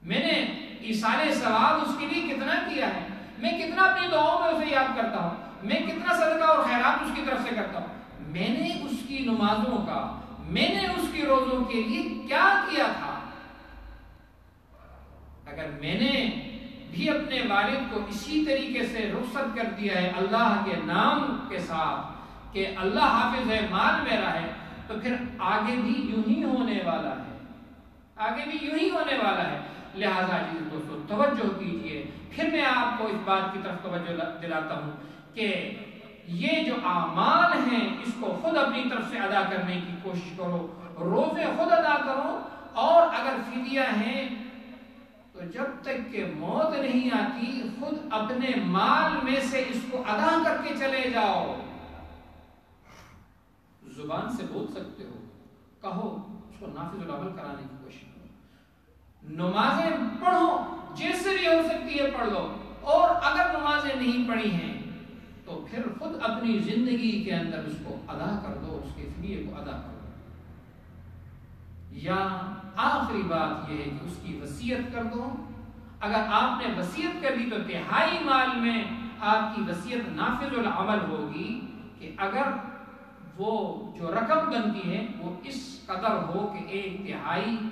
[SPEAKER 1] میں نے ایصال ثواب اس کے لیے کتنا کیا ہے، میں کتنا اپنی دعاؤں میں اسے یاد کرتا ہوں، میں کتنا صدقہ اور خیرات اس کی طرف سے کرتا ہوں. میں نے اس کی نمازوں کا، میں نے اس کی روزوں کے لیے کیا کیا تھا. اگر میں نے بھی اپنے والد کو اسی طریقے سے رخصت کر دیا ہے اللہ کے نام کے ساتھ کہ اللہ حافظ ہے، مال میرا ہے، تو پھر آگے بھی یوں ہی ہونے والا ہے، آگے بھی یوں ہی ہونے والا ہے. لہٰذا عزیز دوستو توجہ کیجئے. پھر میں آپ کو اس بات کی طرف توجہ دلاتا ہوں کہ یہ جو اعمال ہیں اس کو خود اپنی طرف سے ادا کرنے کی کوشش کرو. روزے خود ادا کرو، اور اگر فدیہ ہیں تو جب تک کہ موت نہیں آتی خود اپنے مال میں سے اس کو ادا کر کے چلے جاؤ. زبان سے بول سکتے ہو، کہو، اس کو نافذ العمل کرانے کی کوشش کرو. نمازیں پڑھو، جیسے بھی ہو سکتی ہے پڑھ لو. اور اگر نمازیں نہیں پڑھی ہیں تو پھر خود اپنی زندگی کے اندر اس کو ادا کر دو، اس کے فدیے کو ادا کر دو. یا آخری بات یہ ہے کہ اس کی وصیت کر دو. اگر آپ نے وصیت کر دی تو 1/3 مال میں آپ کی وصیت نافذ العمل ہوگی کہ اگر وہ جو رقم بنتی ہے وہ اس قدر ہو کہ 1/3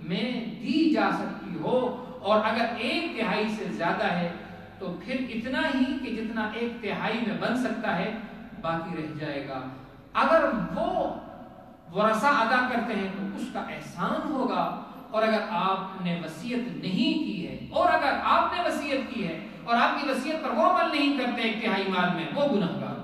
[SPEAKER 1] میں دی جا سکتی ہو، اور اگر 1/3 سے زیادہ ہے تو پھر اتنا ہی کہ جتنا 1/3 میں بن سکتا ہے باقی رہ جائے گا. اگر وہ ورثہ ادا کرتے ہیں تو اس کا احسان ہوگا، اور اگر آپ نے وصیت نہیں کی ہے اور اگر آپ نے وصیت کی ہے اور آپ کی وصیت پر وہ عمل نہیں کرتے 1/3 مال میں، وہ گنہگار.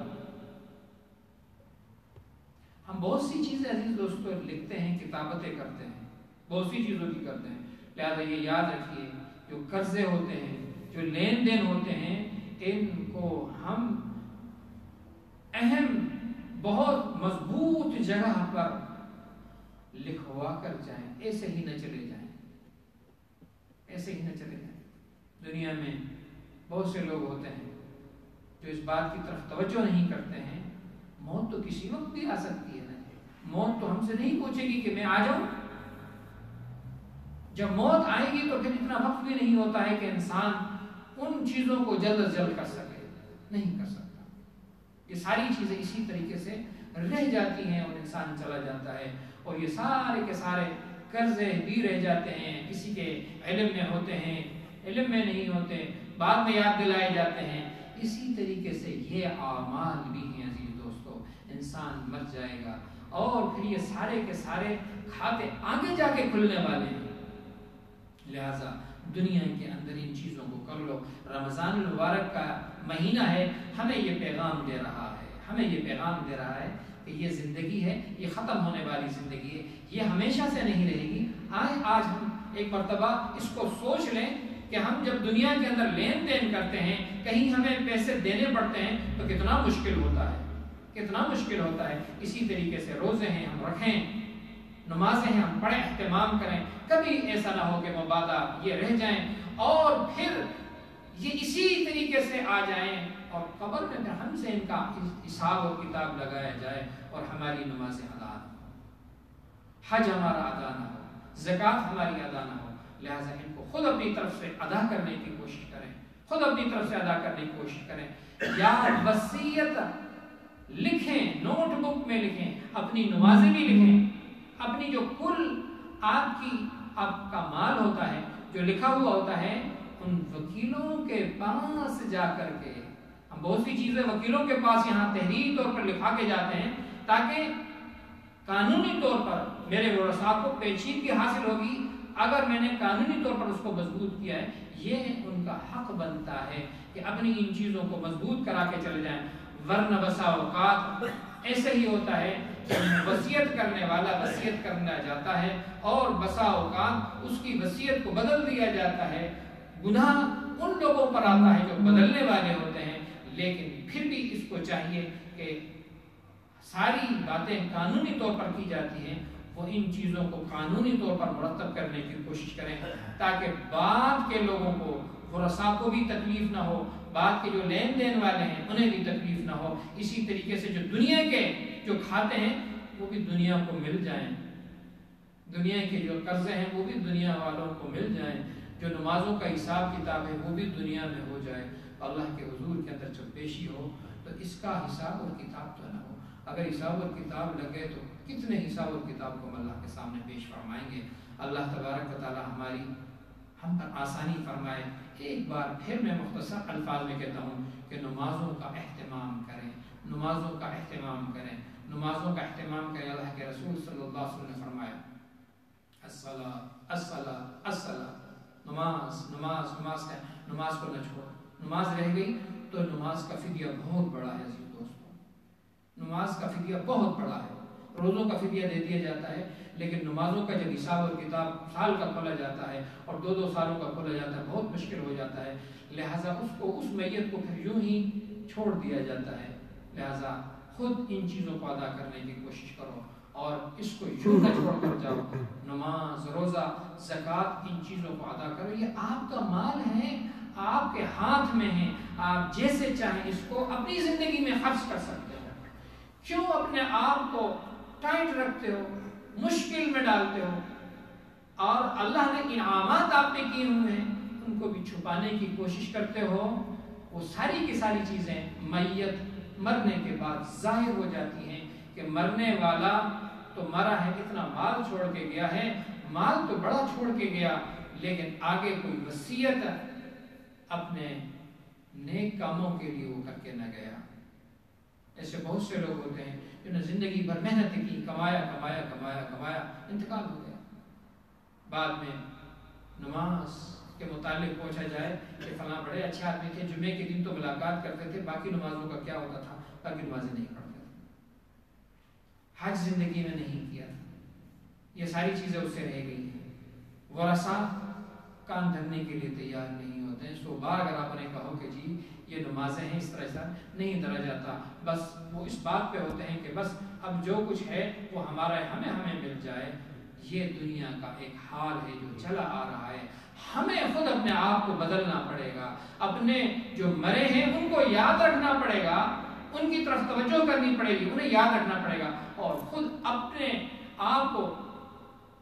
[SPEAKER 1] ہم بہت سی چیزیں عزیز دوستو لکھتے ہیں، کتابتیں کرتے ہیں، بہت سی چیزوں کی کرتے ہیں. لہذا یہ یاد رکھیے جو قرضے ہوتے ہیں، جو لین دین ہوتے ہیں، ان کو ہم اہم بہت مضبوط جگہ پر لکھوا کر جائیں، ایسے ہی نہ چلے جائیں، ایسے ہی نہ چلے جائیں. دنیا میں بہت سے لوگ ہوتے ہیں جو اس بات کی طرف توجہ نہیں کرتے ہیں موت تو کسی وقت بھی آ سکتی ہے نا. موت تو ہم سے نہیں پوچھے گی کہ میں آ جاؤں. جب موت آئے گی تو پھر اتنا وقت بھی نہیں ہوتا ہے کہ انسان ان چیزوں کو جلد از جلد کر سکے، نہیں کر سکتا. یہ ساری چیزیں اسی طریقے سے رہ جاتی ہیں اور انسان چلا جاتا ہے، اور یہ سارے کے سارے قرضے بھی رہ جاتے ہیں. کسی کے علم میں ہوتے ہیں، علم میں نہیں ہوتے، بعد میں یاد دلائے جاتے ہیں. اسی طریقے سے یہ اعمال بھی ہیں عزیز دوستو. انسان مر جائے گا اور پھر یہ سارے کے سارے کھاتے آگے جا کے کھلنے والے ہیں. لہذا دنیا کے اندر ان چیزوں کو کر لو. رمضان المبارک کا مہینہ ہے، ہمیں یہ پیغام دے رہا ہے، ہمیں یہ پیغام دے رہا ہے کہ یہ زندگی ہے، یہ ختم ہونے والی زندگی ہے، یہ ہمیشہ سے نہیں رہے گی. آج ہم ایک مرتبہ اس کو سوچ لیں کہ ہم جب دنیا کے اندر لین دین کرتے ہیں، کہیں ہمیں پیسے دینے پڑتے ہیں تو کتنا مشکل ہوتا ہے، کتنا مشکل ہوتا ہے. اسی طریقے سے روزے ہیں ہم رکھیں، نمازیں ہیں ہم پڑھیں، اہتمام کریں. کبھی ایسا نہ ہو کہ مبادا یہ رہ جائیں اور پھر یہ اسی طریقے سے آ جائیں اور قبر میں پھر ہم سے ان کا حساب اور کتاب لگایا جائے اور ہماری نمازیں ادا نہ ہو، حج ہمارا ادا نہ ہو، زکوٰۃ ہماری ادا نہ ہو. لہٰذا ان کو خود اپنی طرف سے ادا کرنے کی کوشش کریں، خود اپنی طرف سے ادا کرنے کی کوشش کریں. یا وصیت لکھیں، نوٹ بک میں لکھیں، اپنی نمازیں بھی لکھیں. اپنی جو کل آپ کا مال ہوتا ہے جو لکھا ہوا ہوتا ہے، ان وکیلوں کے پاس جا کر کے، ہم بہت سی چیزیں وکیلوں کے پاس یہاں تحریری طور پر لکھا کے جاتے ہیں تاکہ قانونی طور پر میرے ورثاء کو پیچیدگی حاصل ہوگی. اگر میں نے قانونی طور پر اس کو مضبوط کیا ہے، یہ ان کا حق بنتا ہے کہ اپنی ان چیزوں کو مضبوط کرا کے چلے جائیں. ورنہ بسا اوقات ایسے ہی ہوتا ہے کہ وصیت کرنے والا وصیت کرنا جاتا ہے اور بسا اوقات اس کی وصیت کو بدل دیا جاتا ہے. گناہ ان لوگوں پر آتا ہے جو بدلنے والے ہوتے ہیں، لیکن پھر بھی اس کو چاہیے کہ ساری باتیں قانونی طور پر کی جاتی ہیں، وہ ان چیزوں کو قانونی طور پر مرتب کرنے کی کوشش کریں تاکہ بعد کے لوگوں کو، ورثاء کو بھی تکلیف نہ ہو، بعد کے جو لین دین والے ہیں انہیں بھی تکلیف نہ ہو. اسی طریقے سے جو دنیا کے جو کھاتے ہیں وہ بھی دنیا کو مل جائیں، دنیا کے جو قرضے ہیں وہ بھی دنیا والوں کو مل جائیں، جو نمازوں کا حساب کتاب ہے وہ بھی دنیا میں ہو جائے. اللہ کے حضور کے اندر جب پیشی ہو تو اس کا حساب اور کتاب تو نہ ہو. اگر حساب اور کتاب لگے تو کتنے حساب اور کتاب کو ہم اللہ کے سامنے پیش فرمائیں گے. اللہ تبارک و تعالی ہم پر آسانی فرمائے. ایک بار پھر میں مختصر الفاظ میں کہتا ہوں کہ نمازوں کا اہتمام کریں، نمازوں کا اہتمام کریں، نمازوں کا اہتمام کریں. اللہ کے رسول صلی اللہ علیہ وسلم نے فرمایا الصلاۃ الصلاۃ الصلاۃ، نماز نماز نماز کا، نماز کو نہ چھوڑو. نماز رہ گئی تو نماز کا فدیہ بہت بڑا ہے عزیز دوستو، نماز کا فدیہ بہت بڑا ہے. روزوں کا فدیہ دے دیا جاتا ہے، لیکن نمازوں کا جب حساب اور کتاب سال کا کھولا جاتا ہے اور 2-2 سالوں کا کھولا جاتا ہے بہت مشکل ہو جاتا ہے. لہٰذا اس میت کو پھر یوں ہی چھوڑ دیا جاتا ہے. لہٰذا خود ان چیزوں کو ادا کرنے کی کوشش کرو اور اس کو یوں نہ چھوڑ کر جاؤ. نماز، روزہ، زکوٰۃ، ان چیزوں کو ادا کرو. یہ آپ کا مال ہے، آپ کے ہاتھ میں ہے، آپ جیسے چاہیں اس کو اپنی زندگی میں خرچ کر سکتے ہو. کیوں اپنے آپ کو ٹائٹ رکھتے ہو، مشکل میں ڈالتے ہو؟ اور اللہ نے انعامات آپ نے کیے ہوئے ہیں ان کو بھی چھپانے کی کوشش کرتے ہو. وہ ساری کی ساری چیزیں میت مرنے کے بعد ظاہر ہو جاتی ہیں کہ مرنے والا تو مرا ہے، اتنا مال چھوڑ کے گیا ہے، مال تو بڑا چھوڑ کے گیا، لیکن آگے کوئی وصیت اپنے نیک کاموں کے لیے وہ کر کے نہ گیا۔ ایسے بہت سے لوگ ہوتے ہیں جنہوں نے زندگی بھر محنت کی، کمایا کمایا کمایا کمایا، انتقال ہو گیا، بعد میں نماز کے متعلق پوچھا جائے کہ فلاں بڑے اچھے آدمی تھے، جمعے کے دن تو ملاقات کرتے تھے، باقی نمازوں کا کیا ہوتا تھا؟ باقی نمازیں نہیں پڑھتے تھے، حج زندگی میں نہیں کیا تھا، یہ ساری چیزیں اس سے رہ گئی ہیں۔ ورثہ کان دھرنے کے لیے تیار نہیں ہوتے ہیں۔ سو بار اگر آپ نے کہو کہ جی یہ نمازیں ہیں، اس طرح ایسا نہیں دھرا جاتا، بس وہ اس بات پہ ہوتے ہیں کہ بس اب جو کچھ ہے وہ ہمارا ہے، ہمیں مل جائے۔ یہ دنیا کا ایک حال ہے جو چلا آ رہا ہے، ہمیں خود اپنے آپ کو بدلنا پڑے گا، اپنے جو مرے ہیں ان کو یاد رکھنا پڑے گا، ان کی طرف توجہ کرنی پڑے گی، انہیں یاد رکھنا پڑے گا، اور خود اپنے آپ کو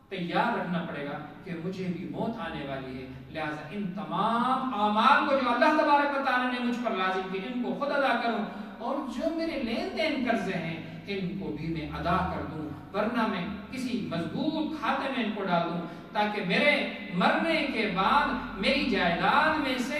[SPEAKER 1] تیار رکھنا پڑے گا کہ مجھے بھی موت آنے والی ہے، لہٰذا ان تمام اعمال کو جو اللہ تبارک و تعالیٰ نے مجھ پر لازم کی ان کو خود ادا کروں، اور جو میرے لین دین قرضے ہیں ان کو بھی میں ادا کر دوں، ورنہ میں کسی مضبوط کھاتے میں ان کو ڈال دوں تاکہ میرے مرنے کے بعد میری جائیداد میں سے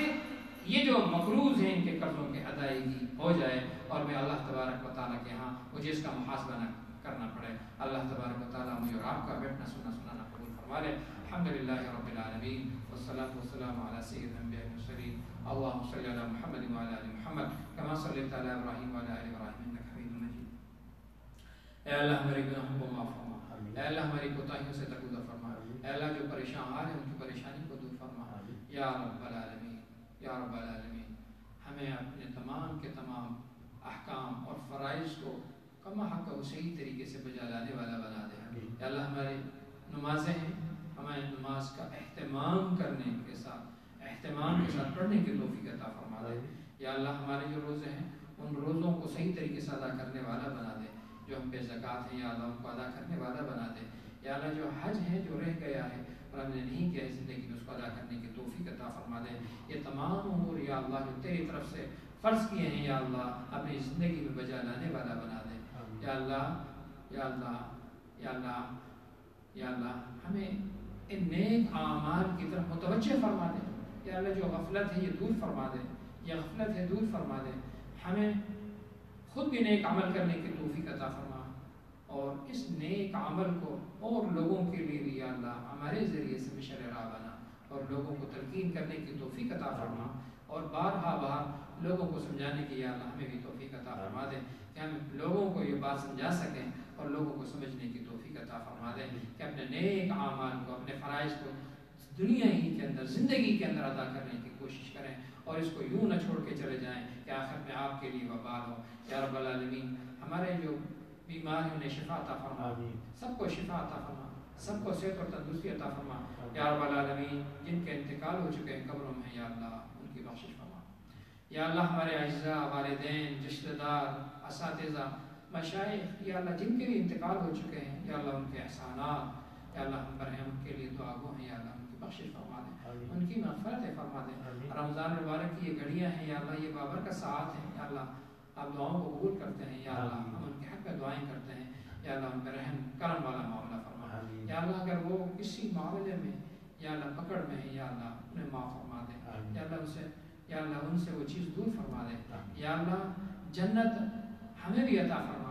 [SPEAKER 1] یہ جو مقروض ہیں ان کے قرضوں کی ادائیگی ہو جائے، اور میں اللہ تبارک و تعالیٰ کے ہاں مجھے اس کا محاسبہ نہ کرنا پڑے۔ اللہ تبارک و تعالیٰ مجھے اور آپ کا بیٹھنا سنانا قبول فرما لے۔ الحمدللہ رب العالمین والصلاة والسلام علی سید الانبیاء والمرسلین، اللہم صلی علی محمد وعلی آل محمد کما صلیت علی ابراہیم وعلی آل ابراہیم انک حمید مجید۔ اے اللہ ہمارے گناہوں کو معاف فرما، اے اللہ ہماری کوتاہیوں سے درگزر فرما، اے اللہ جو پریشان حال ہیں ان کی پریشانی کو دور فرما، یا رب العالمین یا رب العالمین۔ ہمیں اپنے تمام کے تمام احکام اور فرائض کو کما حق و صحیح طریقے سے بجا لانے والا بنا دے۔ یا اللہ ہماری نمازیں ہیں، ہمیں نماز کا اہتمام کرنے کے ساتھ پڑھنے کی توفیق عطا فرما دے۔ یا اللہ ہمارے جو روزے ہیں ان روزوں کو صحیح طریقے سے ادا کرنے والا بنا دے، جو ہم پہ زکوٰۃ ہیں یا اللہ ان کو ادا کرنے والا بنا دے۔ یا اللہ جو حج ہے جو رہ گیا ہے اور ہم نے نہیں کیا ہے زندگی میں، اس کو ادا کرنے کی توفیق عطا فرما دے۔ یہ تمام امور یا اللہ جو تیری طرف سے فرض کیے ہیں یا اللہ اپنی زندگی میں بجا لانے والا بنا دے۔ یا اللہ یا اللہ یا اللہ یا اللہ ہمیں ان نیک اعمال کی طرف متوجہ فرما دے۔ یا اللہ جو غفلت ہے یہ دور فرما دے، یہ غفلت ہے دور فرما دے، ہمیں خود بھی نیک عمل کرنے کی توفیق عطا فرما، اور اس نیک عمل کو اور لوگوں کے لیے بھی یا اللہ ہمارے ذریعے سے مشعل راہ بنا، اور لوگوں کو تلقین کرنے کی توفیق عطا فرما، اور بار لوگوں کو سمجھانے کی یا اللہ ہمیں بھی توفیق عطا فرما دے کہ ہم لوگوں کو یہ بات سمجھا سکیں اور لوگوں کو سمجھنے کی توفیق عطا فرما دے کہ اپنے نیک اعمال کو، اپنے فرائض کو دنیا ہی کے اندر، زندگی کے اندر ادا کرنے کی کوشش کریں، اور اس کو یوں نہ چھوڑ کے چلے جائیں کہ آخر میں آپ کے لیے وبال ہو۔ یا رب العالمین ہمارے جو بیمار ہیں انہیں شفا عطا فرما، سب کو شفا عطا فرما، سب کو صحت اور تندرستی عطا فرما۔ یا رب العالمین جن کے انتقال ہو چکے ہیں قبروں میں یا اللہ ان کی بخشش فرما۔ یا اللہ ہمارے اعزاء، والدین، رشتہ دار، اساتذہ، مشائخ یا اللہ جن کے بھی انتقال ہو چکے ہیں یا اللہ ان کے احسانات یا اللہ ہم پر ہیں، ان کے لیے دعا گو ہیں یا اللہ ان کی بخشش فرما دیں، ان کی مغفرت فرما دیں۔ رمضان مبارک کی یہ گھڑیاں ہیں یا اللہ یہ بابر کا ساعت ہیں یا اللہ آپ دعاؤں کو قبول کرتے ہیں یا اللہ ہم ان کے حق میں دعائیں کرتے ہیں یا اللہ ان پر رحم کرم والا معاملہ فرما۔ یا اللہ اگر وہ کسی معاملے میں یا اللہ پکڑ میں ہے یا اللہ انہیں معاف فرما دیں یا اللہ ان سے وہ چیز دور فرما دے۔ یا اللہ جنت ہمیں بھی عطا فرما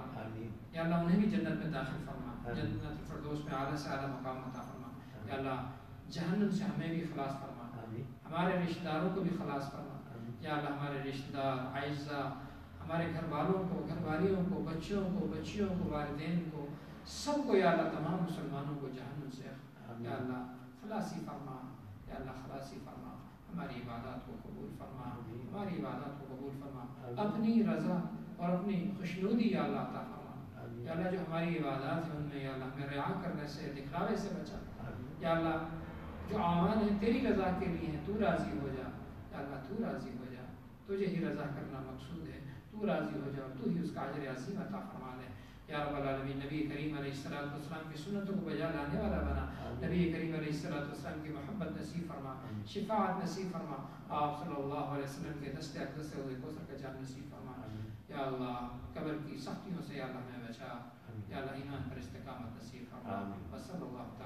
[SPEAKER 1] یا اللہ انہیں بھی جنت میں داخل فرما، جنت الفردوس میں اعلیٰ سے اعلیٰ مقام عطا فرما۔ یا اللہ جہنم سے ہمیں بھی خلاص فرما، ہمارے رشتہ داروں کو بھی خلاص فرما۔ یا اللہ ہمارے رشتہ دار، اعزاء، ہمارے گھر والوں کو، گھر والیوں کو، بچوں کو، بچیوں کو، والدین کو، سب کو یا اللہ تمام مسلمانوں کو جہنم سے یا اللہ خلاصی فرما، یا اللہ خلاصی فرما۔ ہماری عبادات کو قبول فرما، ہماری عبادات کو قبول فرما، اپنی رضا اور اپنی خوشنودی یا اللہ عطا فرما۔ یا اللہ جو ہماری عبادات ہیں ان میں یا اللہ ہمیں رعا کرنے سے، دکھلاوے سے بچا۔ یا اللہ جو اعمال ہیں تیری رضا کے لیے ہیں، تو راضی ہو جا یا اللہ، تو راضی ہو جا، تجھے ہی رضا کرنا مقصود ہے، تو راضی ہو جا اور تو ہی اس کا اجر عظیم عطا فرما دے۔ یا رب العالمین نبی کریم علیہ السلام کی سنتوں کو بجا لانے والا بنا، نبی کریم علیہ السلام کی محبت نصیب فرما، شفاعت نصیب فرما، آپ صلی اللہ علیہ وسلم کے دست اقدس سے حوض کوثر کا جام نصیب فرما۔ یا اللہ قبر کی سختیوں سے یا اللہ ہمیں بچا، یا اللہ ایمان پر استقامت نصیب فرما۔ وصلی اللہ تعالی